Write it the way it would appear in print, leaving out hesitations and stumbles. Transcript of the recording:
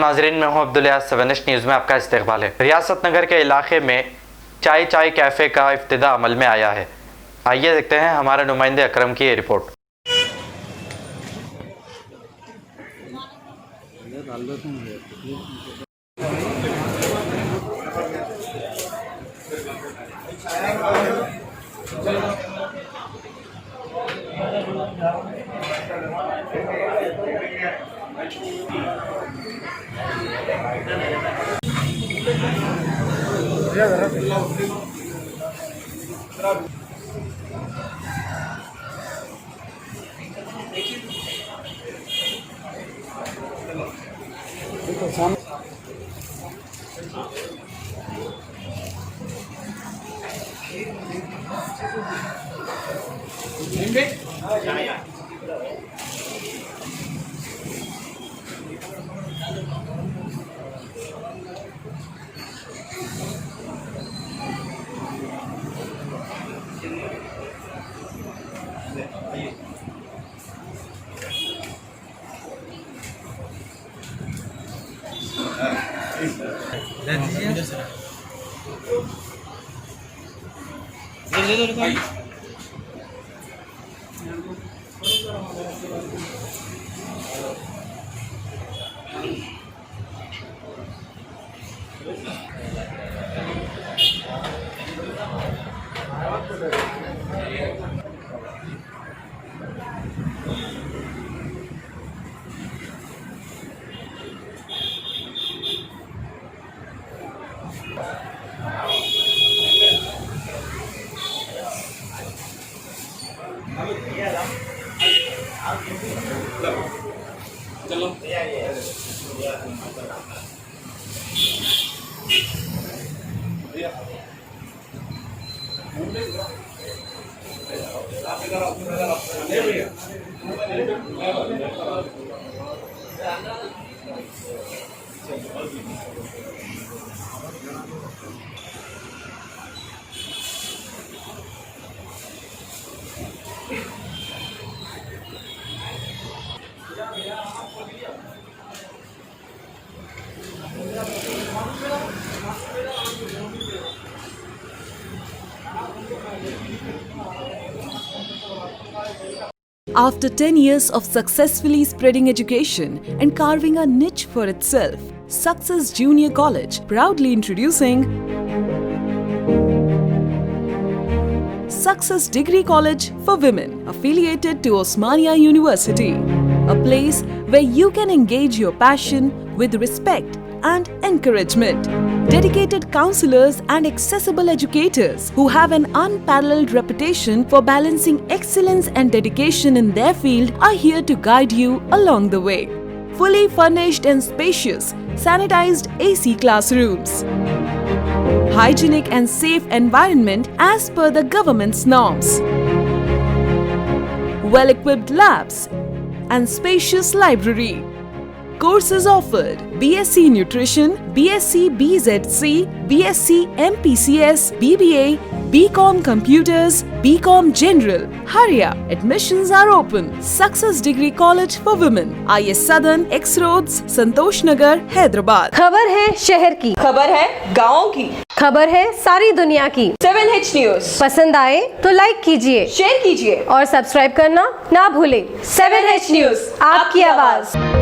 नाजरीन, मैं हूँ अब्दुल 7 न्यूज़ में आपका इस्तकबाल है। रियासत नगर के इलाके में चाय कैफ़े का इफ्तिदा अमल में आया है। आइए देखते हैं हमारे नुमाइंदे अकरम की ये report. After 10 years of successfully spreading education and carving a niche for itself, Success Junior College proudly introducing Success Degree College for Women, affiliated to Osmania University, a place where you can engage your passion with respect and encouragement. Dedicated counselors and accessible educators who have an unparalleled reputation for balancing excellence and dedication in their field are here to guide you along the way. Fully furnished and spacious, sanitized AC classrooms, hygienic and safe environment as per the government's norms, well-equipped labs and spacious library. Courses offered: BSc Nutrition, BSc BZC, BSc MPCS, BBA, BCom Computers, BCom General. Hurry up! Admissions are open. Success Degree College for Women, IS Southern, X Roads, Santosh Nagar, Hyderabad. खबर है शहर की, खबर है गाँव की, खबर है सारी दुनिया की। 7H न्यूज़ पसंद आए तो लाइक कीजिए, शेयर कीजिए और सब्सक्राइब करना ना भूलें। 7H न्यूज़, आपकी आवाज।